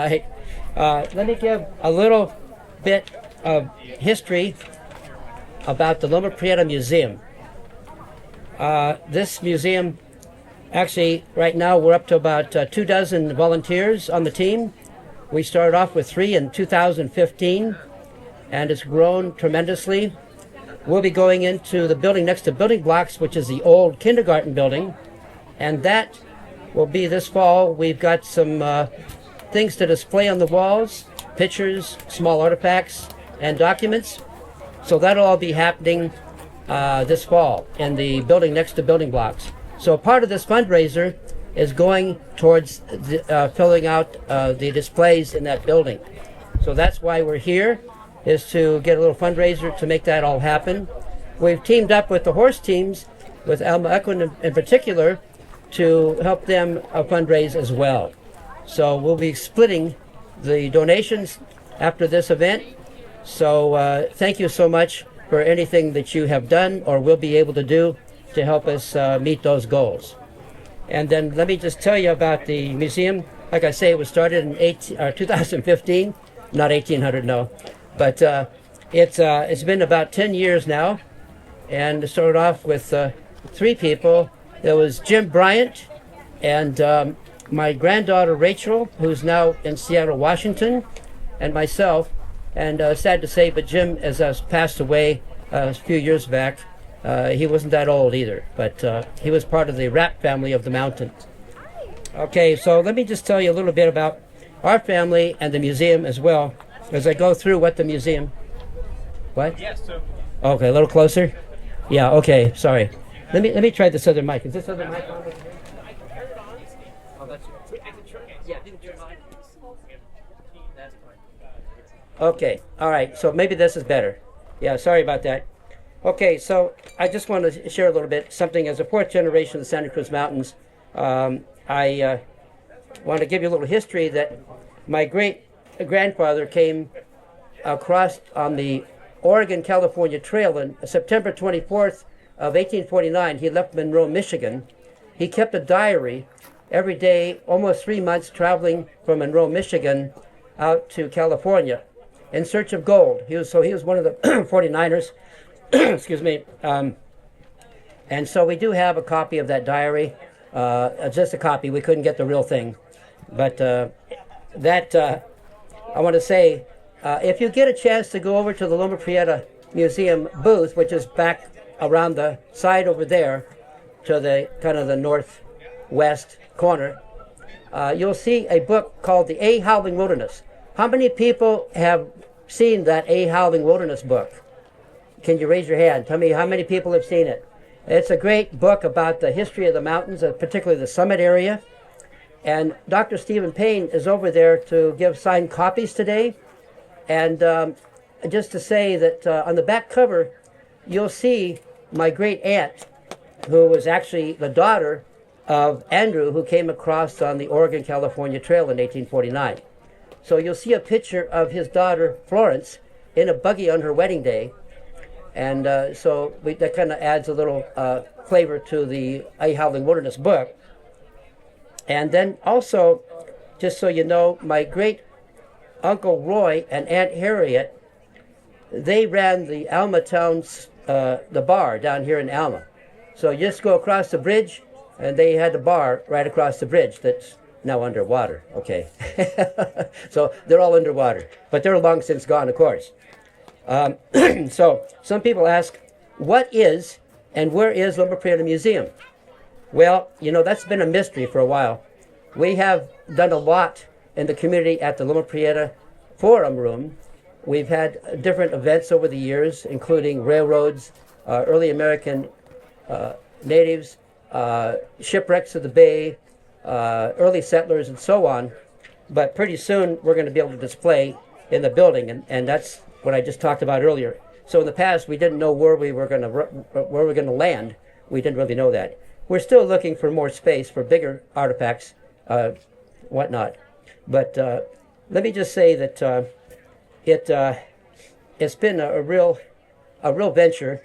right. Let me give a little bit of history about the Loma Prieta Museum. This museum, actually, right now we're up to about 24 volunteers on the team. We started off with 3 in 2015, and it's grown tremendously. We'll be going into the building next to Building Blocks, which is the old kindergarten building, and that will be this fall. We've got some things to display on the walls, pictures, small artifacts, and documents. So that'll all be happening this fall in the building next to Building Blocks. So part of this fundraiser is going towards filling out the displays in that building. So that's why we're here, is to get a little fundraiser to make that all happen. We've teamed up with the horse teams, with Alma Equine in particular, to help them fundraise as well. So we'll be splitting the donations after this event. So thank you so much for anything that you have done or will be able to do to help us meet those goals. And then let me just tell you about the museum. Like I say, it was started in 2015, not 1800, no. But it's been about 10 years now, and it started off with 3 people. There was Jim Bryant and my granddaughter Rachel, who's now in Seattle, Washington, and myself. And sad to say, but Jim has passed away a few years back. He wasn't that old either, but he was part of the rap family of the mountain. Okay, so let me just tell you a little bit about our family and the museum as well, as I go through what the museum... What? Yes, sir. Okay, a little closer? Yeah, okay, sorry. Let me try this other mic. Is this other mic on? Oh, that's it. Yeah, didn't turn on. That's fine. Okay, all right, so maybe this is better. Yeah, sorry about that. Okay, so I just want to share a little bit, something as a 4th generation of the Santa Cruz Mountains. I want to give you a little history that my great-grandfather came across on the Oregon-California Trail on September 24th of 1849. He left Monroe, Michigan. He kept a diary every day, almost 3 months, traveling from Monroe, Michigan, out to California in search of gold. He was one of the 49ers. Excuse me. And so we do have a copy of that diary, just a copy. We couldn't get the real thing. But I want to say, if you get a chance to go over to the Loma Prieta Museum booth, which is back around the side over there to the kind of the northwest corner, you'll see a book called The A Howling Wilderness. How many people have seen that A Howling Wilderness book? Can you raise your hand? Tell me how many people have seen it. It's a great book about the history of the mountains, particularly the summit area. And Dr. Stephen Payne is over there to give signed copies today. And just to say that on the back cover, you'll see my great aunt, who was actually the daughter of Andrew, who came across on the Oregon-California Trail in 1849. So you'll see a picture of his daughter, Florence, in a buggy on her wedding day. And that kind of adds a little flavor to the A Howling Wilderness book. And then also, just so you know, my great Uncle Roy and Aunt Harriet, they ran the Alma Town's, the bar down here in Alma. So you just go across the bridge, and they had a bar right across the bridge that's now underwater. Okay. So they're all underwater, but they're long since gone, of course. So some people ask, what is and where is Loma Prieta Museum? Well, you know, that's been a mystery for a while. We have done a lot in the community at the Loma Prieta Forum Room. We've had different events over the years, including railroads, early American natives, shipwrecks of the bay, early settlers, and so on. But pretty soon we're going to be able to display in the building, and that's what I just talked about earlier. So in the past, we didn't know where we were going to land. We didn't really know that. We're still looking for more space for bigger artifacts, whatnot. But let me just say that it's been a real venture.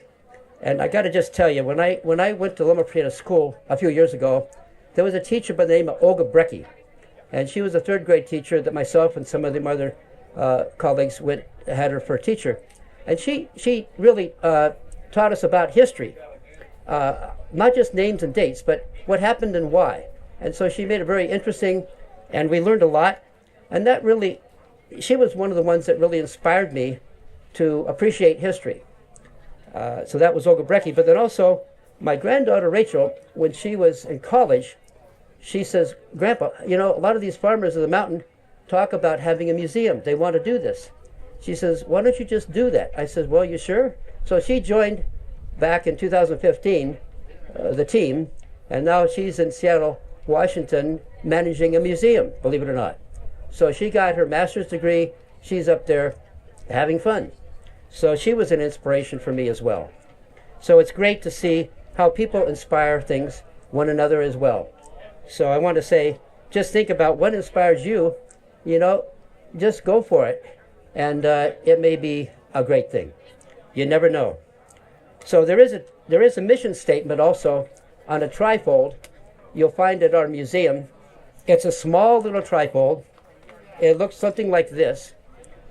And I got to just tell you, when I went to Loma Prieta School a few years ago, there was a teacher by the name of Olga Brecky, And she was a third grade teacher that myself and some of the other colleagues had her for a teacher. And she really taught us about history, not just names and dates, but what happened and why. And so she made it very interesting, and we learned a lot. And that really, she was one of the ones that really inspired me to appreciate history. So that was Olga Brecky. But then also, my granddaughter Rachel, when she was in college, she says, Grandpa, you know, a lot of these farmers of the mountain talk about having a museum. They want to do this. She says, why don't you just do that? I said, well, you sure? So she joined back in 2015, the team, and now she's in Seattle, Washington, managing a museum, believe it or not. So she got her master's degree. She's up there having fun. So she was an inspiration for me as well. So it's great to see how people inspire things, one another as well. So I want to say, just think about what inspires you, you know, just go for it. And it may be a great thing. You never know. So there is a mission statement also on a trifold. You'll find at our museum. It's a small little trifold. It looks something like this.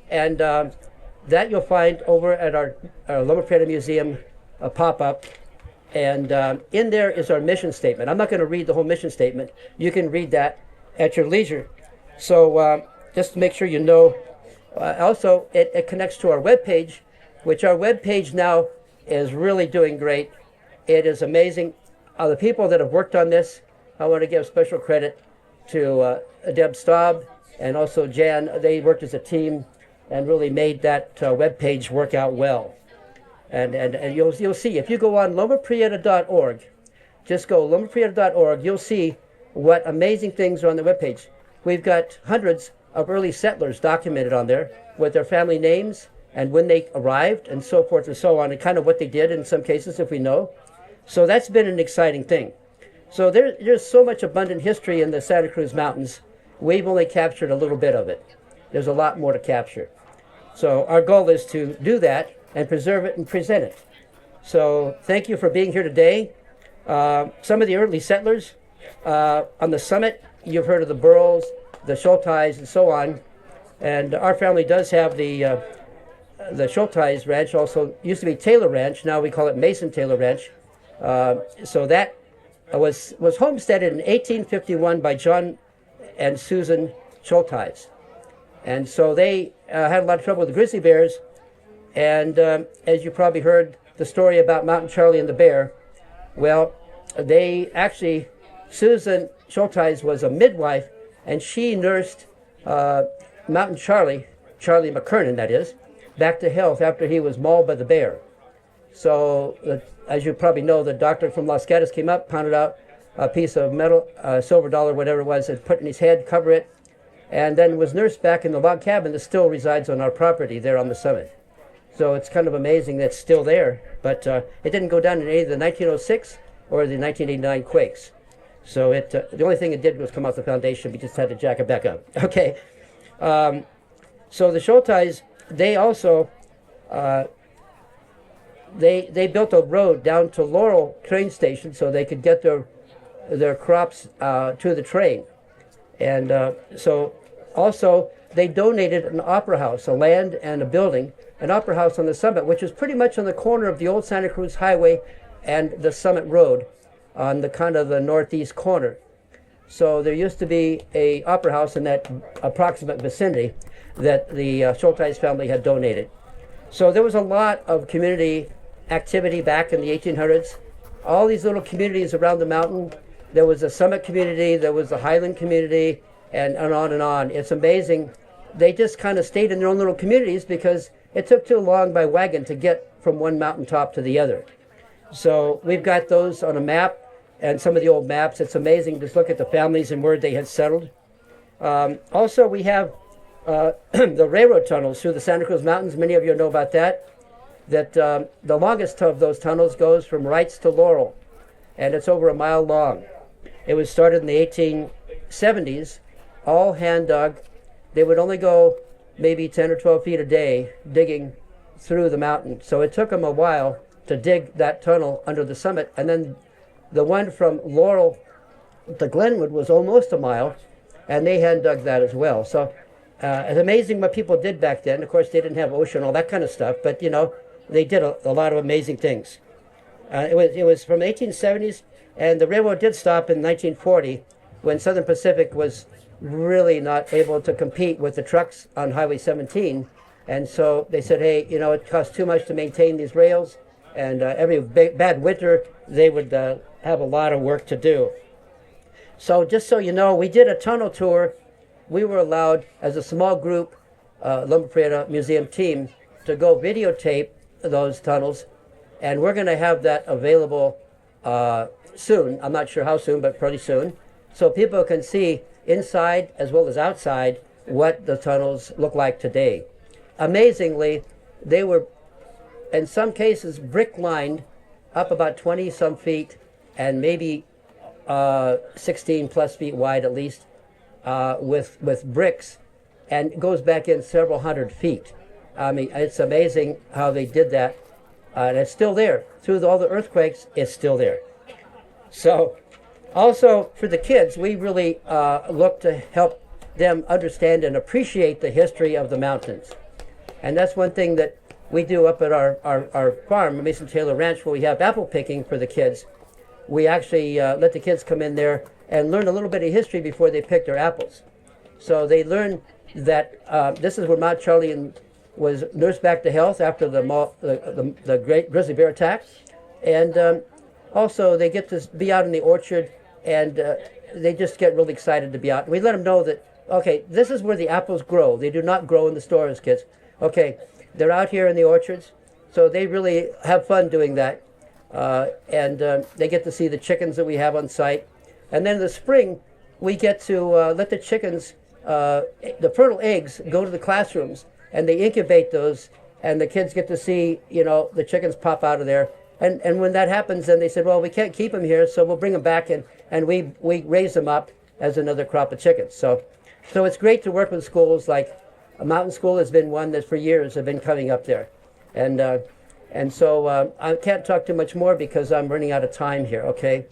And that you'll find over at our Loma Prieta Museum pop-up. And in there is our mission statement. I'm not going to read the whole mission statement. You can read that at your leisure. So just to make sure you know. Also, it connects to our webpage, which our webpage now is really doing great. It is amazing. The people that have worked on this, I want to give special credit to Deb Staub and also Jan. They worked as a team and really made that webpage work out well. And you'll see, if you go on lomaprieta.org, just go lomaprieta.org, you'll see what amazing things are on the webpage. We've got hundreds of early settlers documented on there with their family names and when they arrived and so forth and so on, and kind of what they did in some cases if we know. So that's been an exciting thing. So there's so much abundant history in the Santa Cruz Mountains. We've only captured a little bit of it. There's a lot more to capture. So our goal is to do that and preserve it and present it. So thank you for being here today. Some of the early settlers on the summit, you've heard of the Burrows, the Schulteis, and so on. And our family does have the Schulteis Ranch, also used to be Taylor Ranch. Now we call it Mason Taylor Ranch. So that was homesteaded in 1851 by John and Susan Schulteis. And so they had a lot of trouble with the grizzly bears. And as you probably heard the story about Mountain Charlie and the bear, well, they actually, Susan Schulteis was a midwife, and she nursed Mountain Charlie McKernan, that is, back to health after he was mauled by the bear. So, as you probably know, the doctor from Los Gatos came up, pounded out a piece of metal, silver dollar, whatever it was, and put it in his head, cover it, and then was nursed back in the log cabin that still resides on our property there on the summit. So it's kind of amazing that it's still there, but it didn't go down in either the 1906 or the 1989 quakes. So the only thing it did was come off the foundation. We just had to jack it back up. Okay. So the Schulteis, they also they built a road down to Laurel train station so they could get their crops to the train. And so also they donated an opera house, a land and a building, an opera house on the summit, which is pretty much on the corner of the old Santa Cruz Highway and the Summit Road on the kind of the northeast corner. So there used to be a opera house in that approximate vicinity that the Schulteis family had donated. So there was a lot of community activity back in the 1800s. All these little communities around the mountain. There was a Summit community, there was a Highland community, and on and on. It's amazing. They just kind of stayed in their own little communities because it took too long by wagon to get from one mountaintop to the other. So we've got those on a map and some of the old maps. It's amazing to look at the families and where they had settled. Also, we have the railroad tunnels through the Santa Cruz Mountains. Many of you know about that. That the longest of those tunnels goes from Wrights to Laurel, and it's over a mile long. It was started in the 1870s, all hand dug. They would only go maybe 10 or 12 feet a day digging through the mountain. So it took them a while to dig that tunnel under the summit. And then the one from Laurel to Glenwood was almost a mile. and they hand dug that as well. So it's amazing what people did back then. Of course, they didn't have ocean, all that kind of stuff, but they did a lot of amazing things. It was from the 1870s, and the railroad did stop in 1940 when Southern Pacific was really not able to compete with the trucks on Highway 17. And so they said, hey, it costs too much to maintain these rails, and every bad winter they would have a lot of work to do. So just so you know, we did a tunnel tour. We were allowed, as a small group, Loma Prieta Museum team, to go videotape those tunnels, and we're going to have that available soon. I'm not sure how soon, but pretty soon, so people can see inside as well as outside what the tunnels look like today. Amazingly, they were, in some cases, brick lined up about 20 some feet and maybe 16 plus feet wide at least, with bricks, and it goes back in several hundred feet. I mean, it's amazing how they did that, and it's still there. Through all the earthquakes, it's still there. So also for the kids, we really look to help them understand and appreciate the history of the mountains. And that's one thing that we do up at our farm, Mason Taylor Ranch, where we have apple picking for the kids. We actually let the kids come in there and learn a little bit of history before they pick their apples. So they learn that this is where Mount Charley was nursed back to health after the great grizzly bear attack. And also they get to be out in the orchard, and they just get really excited to be out. We let them know that, okay, this is where the apples grow. They do not grow in the stores, kids. Okay, they're out here in the orchards, so they really have fun doing that. And they get to see the chickens that we have on site. And then in the spring, we get to let the chickens, the fertile eggs, go to the classrooms, and they incubate those, and the kids get to see, the chickens pop out of there. And when that happens, then they said, well, we can't keep them here, so we'll bring them back, and we raise them up as another crop of chickens. So it's great to work with schools. Like Mountain School has been one that for years have been coming up there. And so I can't talk too much more because I'm running out of time here, okay?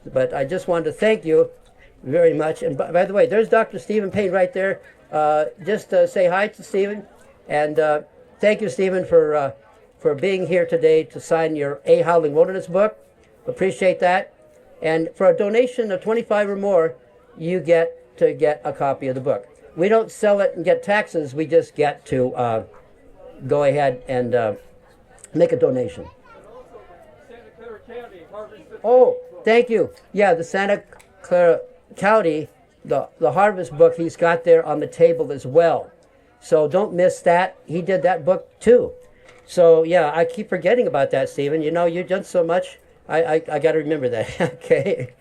But I just wanted to thank you very much. And by the way, there's Dr. Stephen Payne right there. Just say hi to Stephen. And thank you, Stephen, for being here today to sign your A Howling Wilderness book. Appreciate that. And for a donation of $25 or more, you get to get a copy of the book. We don't sell it and get taxes. We just get to go ahead and make a donation. Oh, thank you. Yeah, the Santa Clara County, the Harvest book, he's got there on the table as well. So don't miss that. He did that book too. So yeah, I keep forgetting about that, Stephen. You've done so much. I got to remember that. Okay.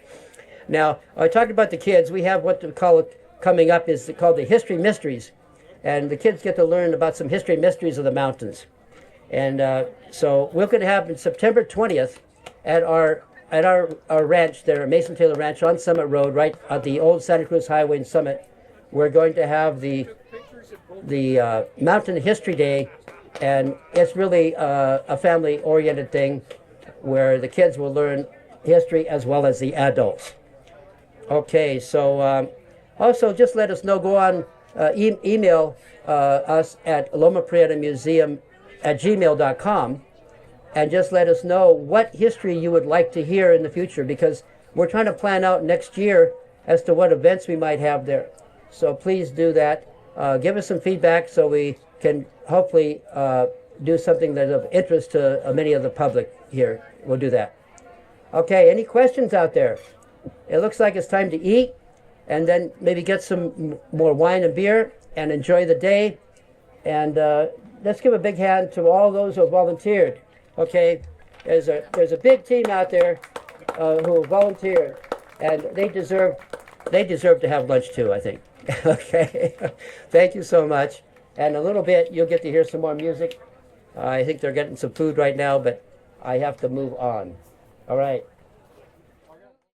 Now, I talked about the kids. We have what we call it coming up is called the History Mysteries. And the kids get to learn about some history mysteries of the mountains. And so we're going to have on September 20th at our ranch there, Mason Taylor Ranch on Summit Road, right at the old Santa Cruz Highway in Summit. We're going to have the Mountain History Day, and it's really a family-oriented thing where the kids will learn history as well as the adults. Okay, so also just let us know, go on, email us at lomaprietamuseum@gmail.com, and just let us know what history you would like to hear in the future, because we're trying to plan out next year as to what events we might have there. So please do that. Give us some feedback so we can hopefully do something that's of interest to many of the public here. We'll do that. Okay, any questions out there? It looks like it's time to eat, and then maybe get some more wine and beer and enjoy the day. And let's give a big hand to all those who have volunteered. Okay, there's a big team out there who volunteered, and they deserve to have lunch too, I think. Okay, thank you so much. And a little bit, you'll get to hear some more music. I think they're getting some food right now, but I have to move on. All right.